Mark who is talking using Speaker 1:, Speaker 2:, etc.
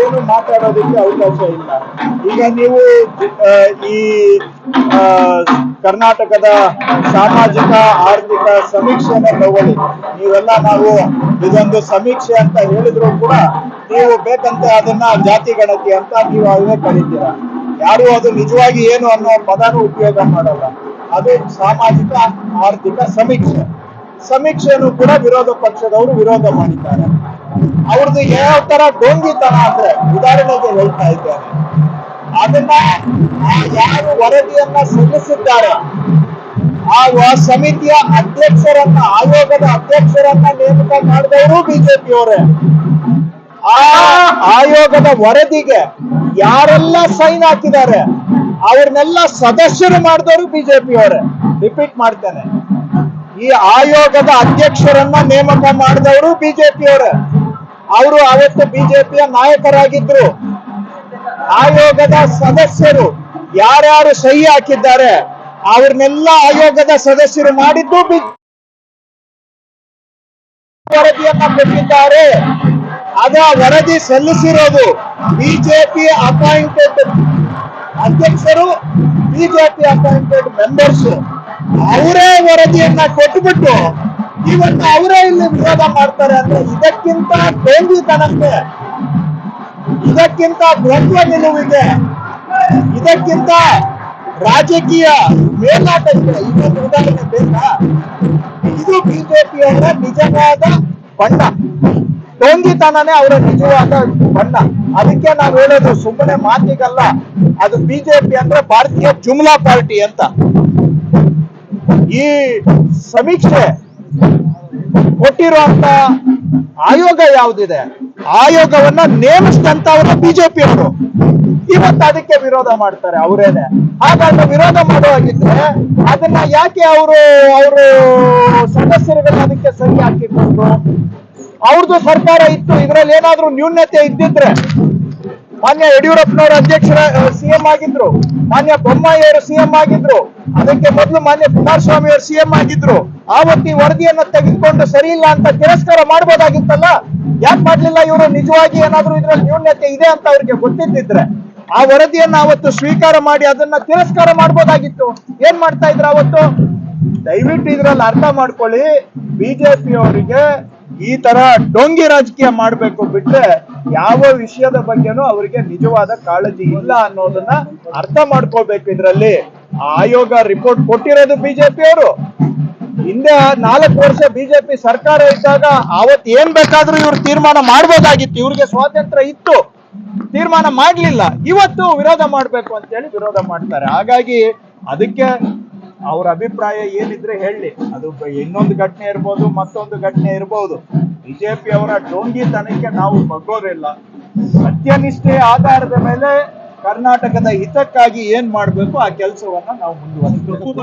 Speaker 1: ಏನು ಮಾತಾಡೋದಕ್ಕೆ ಅವಕಾಶ ಇಲ್ಲ. ಈಗ ನೀವು ಈ ಕರ್ನಾಟಕದ ಸಾಮಾಜಿಕ ಆರ್ಥಿಕ ಸಮೀಕ್ಷೆನ ತಗೊಳ್ಳಿ. ನೀವೆಲ್ಲ ನಾವು ಇದೊಂದು ಸಮೀಕ್ಷೆ ಅಂತ ಹೇಳಿದ್ರು ಕೂಡ ನೀವು ಬೇಕಂತೆ ಅದನ್ನ ಜಾತಿ ಗಣತಿ ಅಂತ ನೀವು ಅದನ್ನೇ ಕರೀತೀರ. ಯಾರು ಅದು ನಿಜವಾಗಿ ಏನು ಅನ್ನೋ ಪದನೂ ಉಪಯೋಗ ಮಾಡಲ್ಲ. ಅದು ಸಾಮಾಜಿಕ ಆರ್ಥಿಕ ಸಮೀಕ್ಷೆಯನ್ನು ಕೂಡ ವಿರೋಧ ಪಕ್ಷದವರು ವಿರೋಧ ಮಾಡಿದ್ದಾರೆ. ಅವ್ರದ್ದು ಯಾವ ತರ ಡೋಂಗಿತನ ಅಂದ್ರೆ, ಉದಾಹರಣೆಗೆ ಹೇಳ್ತಾ ಇದ್ದೇನೆ, ಅದನ್ನ ಯಾರು ವರದಿಯನ್ನ ಸಲ್ಲಿಸಿದ್ದಾರೆ ಆ ಸಮಿತಿಯ ಅಧ್ಯಕ್ಷರನ್ನ, ಆಯೋಗದ ಅಧ್ಯಕ್ಷರನ್ನ ನೇಮಕ ಮಾಡಿದವರು ಬಿಜೆಪಿಯವರೇ. ಆ ಆಯೋಗದ ವರದಿಗೆ ಯಾರೆಲ್ಲ ಸೈನ್ ಹಾಕಿದ್ದಾರೆ ಅವ್ರನ್ನೆಲ್ಲ ಸದಸ್ಯರು ಮಾಡಿದವರು ಬಿಜೆಪಿಯವರೇ. ರಿಪೀಟ್ ಮಾಡ್ತೇನೆ, ಈ ಆಯೋಗದ ಅಧ್ಯಕ್ಷರನ್ನ ನೇಮಕ ಮಾಡಿದವರು ಬಿಜೆಪಿಯವರೇ. ಅವರು ಅವತ್ತು ಬಿಜೆಪಿಯ ನಾಯಕರಾಗಿದ್ರು. ಆಯೋಗದ ಸದಸ್ಯರು ಯಾರ್ಯಾರು ಸಹಿ ಹಾಕಿದ್ದಾರೆ ಅವ್ರನ್ನೆಲ್ಲ ಆಯೋಗದ ಸದಸ್ಯರು ಮಾಡಿದ್ದು ವರದಿಯನ್ನ ಕೊಟ್ಟಿದ್ದಾರೆ. ಅದ ವರದಿ ಸಲ್ಲಿಸಿರೋದು ಬಿಜೆಪಿ ಅಪಾಯಿಂಟೆಡ್ ಅಧ್ಯಕ್ಷರು, ಬಿಜೆಪಿ ಅಪಾಯಿಂಟೆಡ್ ಮೆಂಬರ್ಸ್. ಅವರೇ ವರದಿಯನ್ನ ಕೊಟ್ಟುಬಿಟ್ಟು ಇವತ್ತು ಅವರೇ ಇಲ್ಲಿ ವಿರೋಧ ಮಾಡ್ತಾರೆ ಅಂದ್ರೆ ಇದಕ್ಕಿಂತ ಡೋಂಗಿತನಕ್ಕೆ, ಇದಕ್ಕಿಂತ ದ್ವಂದ್ವ ನಿಲುವಿಗೆ, ಇದಕ್ಕಿಂತ ರಾಜಕೀಯ ಮೇಲಾಟ ಇದೆ. ಇನ್ನೊಂದು ಉದಾಹರಣೆ ಬೇಕಾ? ಇದು ಬಿಜೆಪಿಯವರ ನಿಜವಾದ ಬಣ್ಣ, ಡೋಂಗಿತನನೇ ಅವರ ನಿಜವಾದ ಬಣ್ಣ. ಅದಕ್ಕೆ ನಾವು ಹೇಳೋದು ಸುಮ್ಮನೆ ಮಾತಿಗಲ್ಲ, ಅದು ಬಿಜೆಪಿ ಅಂದ್ರೆ ಭಾರತೀಯ ಜುಮ್ಲಾ ಪಾರ್ಟಿ ಅಂತ. ಈ ಸಮೀಕ್ಷೆ ಕೊಟ್ಟಿರುವಂತ ಆಯೋಗ ಯಾವುದಿದೆ, ಆಯೋಗವನ್ನ ನೇಮಿಸಿದಂತವರು ಬಿಜೆಪಿಯವರು. ಇವತ್ತು ಅದಕ್ಕೆ ವಿರೋಧ ಮಾಡ್ತಾರೆ ಅವರೇನೆ. ಹಾಗಾದ್ರೆ ವಿರೋಧ ಮಾಡುವಾಗಿದ್ರೆ ಅದನ್ನ ಯಾಕೆ ಅವರು ಸದಸ್ಯರುಗಳು ಅದಕ್ಕೆ ಸರಿ ಹಾಕಿಕೊಂಡು, ಅವ್ರದ್ದು ಸರ್ಕಾರ ಇತ್ತು, ಇದ್ರಲ್ಲಿ ಏನಾದ್ರೂ ನ್ಯೂನ್ಯತೆ ಇದ್ದಿದ್ರೆ, ಮಾನ್ಯ ಯಡಿಯೂರಪ್ಪನವರು ಅಧ್ಯಕ್ಷರ ಸಿಎಂ ಆಗಿದ್ರು, ಮಾನ್ಯ ಬೊಮ್ಮಾಯಿ ಅವರು ಸಿಎಂ ಆಗಿದ್ರು, ಅದಕ್ಕೆ ಮೊದಲು ಮಾನ್ಯ ಕುಮಾರಸ್ವಾಮಿ ಅವರು ಸಿಎಂ ಆಗಿದ್ರು, ಆವತ್ತು ಈ ವರದಿಯನ್ನ ತೆಗೆದುಕೊಂಡು ಸರಿ ಇಲ್ಲ ಅಂತ ತಿರಸ್ಕಾರ ಮಾಡ್ಬೋದಾಗಿತ್ತಲ್ಲ. ಯಾಕೆ ಮಾಡ್ಲಿಲ್ಲ ಇವರು? ನಿಜವಾಗಿ ಏನಾದ್ರೂ ಇದ್ರಲ್ಲಿ ನ್ಯೂನ್ಯತೆ ಇದೆ ಅಂತ ಅವ್ರಿಗೆ ಗೊತ್ತಿದ್ದಿದ್ರೆ ಆ ವರದಿಯನ್ನ ಅವತ್ತು ಸ್ವೀಕಾರ ಮಾಡಿ ಅದನ್ನ ತಿರಸ್ಕಾರ ಮಾಡ್ಬೋದಾಗಿತ್ತು. ಏನ್ ಮಾಡ್ತಾ ಇದ್ರು ಅವತ್ತು? ದಯವಿಟ್ಟು ಇದ್ರಲ್ಲಿ ಅರ್ಥ ಮಾಡ್ಕೊಳ್ಳಿ, ಬಿಜೆಪಿಯವರಿಗೆ ಈ ತರ ಡೊಂಗಿ ರಾಜಕೀಯ ಮಾಡ್ಬೇಕು ಬಿಟ್ರೆ ಯಾವ ವಿಷಯದ ಬಗ್ಗೆನೂ ಅವರಿಗೆ ನಿಜವಾದ ಕಾಳಜಿ ಇಲ್ಲ ಅನ್ನೋದನ್ನ ಅರ್ಥ ಮಾಡ್ಕೋಬೇಕು. ಇದ್ರಲ್ಲಿ ಆಯೋಗ ರಿಪೋರ್ಟ್ ಕೊಟ್ಟಿರೋದು ಬಿಜೆಪಿಯವರು. ಹಿಂದೆ 4 ವರ್ಷ ಬಿಜೆಪಿ ಸರ್ಕಾರ ಇದ್ದಾಗ ಅವತ್ತು ಏನ್ ಬೇಕಾದ್ರೂ ಇವ್ರು ತೀರ್ಮಾನ ಮಾಡ್ಬೋದಾಗಿತ್ತು, ಇವ್ರಿಗೆ ಸ್ವಾತಂತ್ರ್ಯ ಇತ್ತು, ತೀರ್ಮಾನ ಮಾಡ್ಲಿಲ್ಲ. ಇವತ್ತು ವಿರೋಧ ಮಾಡ್ಬೇಕು ಅಂತ ಹೇಳಿ ವಿರೋಧ ಮಾಡ್ತಾರೆ. ಹಾಗಾಗಿ ಅದಕ್ಕೆ ಅವ್ರ ಅಭಿಪ್ರಾಯ ಏನಿದ್ರೆ ಹೇಳಿ, ಅದು ಇನ್ನೊಂದು ಘಟನೆ ಇರ್ಬೋದು, ಮತ್ತೊಂದು ಘಟನೆ ಇರ್ಬೋದು. ಬಿಜೆಪಿ ಅವರ ಡೋಂಗಿತನಕ್ಕೆ ನಾವು ಬಗ್ಗೋದಿಲ್ಲ. ಸತ್ಯನಿಷ್ಠೆ ಆಧಾರದ ಮೇಲೆ ಕರ್ನಾಟಕದ ಹಿತಕ್ಕಾಗಿ ಏನ್ ಮಾಡ್ಬೇಕು ಆ ಕೆಲಸವನ್ನ ನಾವು ಮುಂದುವರಿಸಬೇಕು.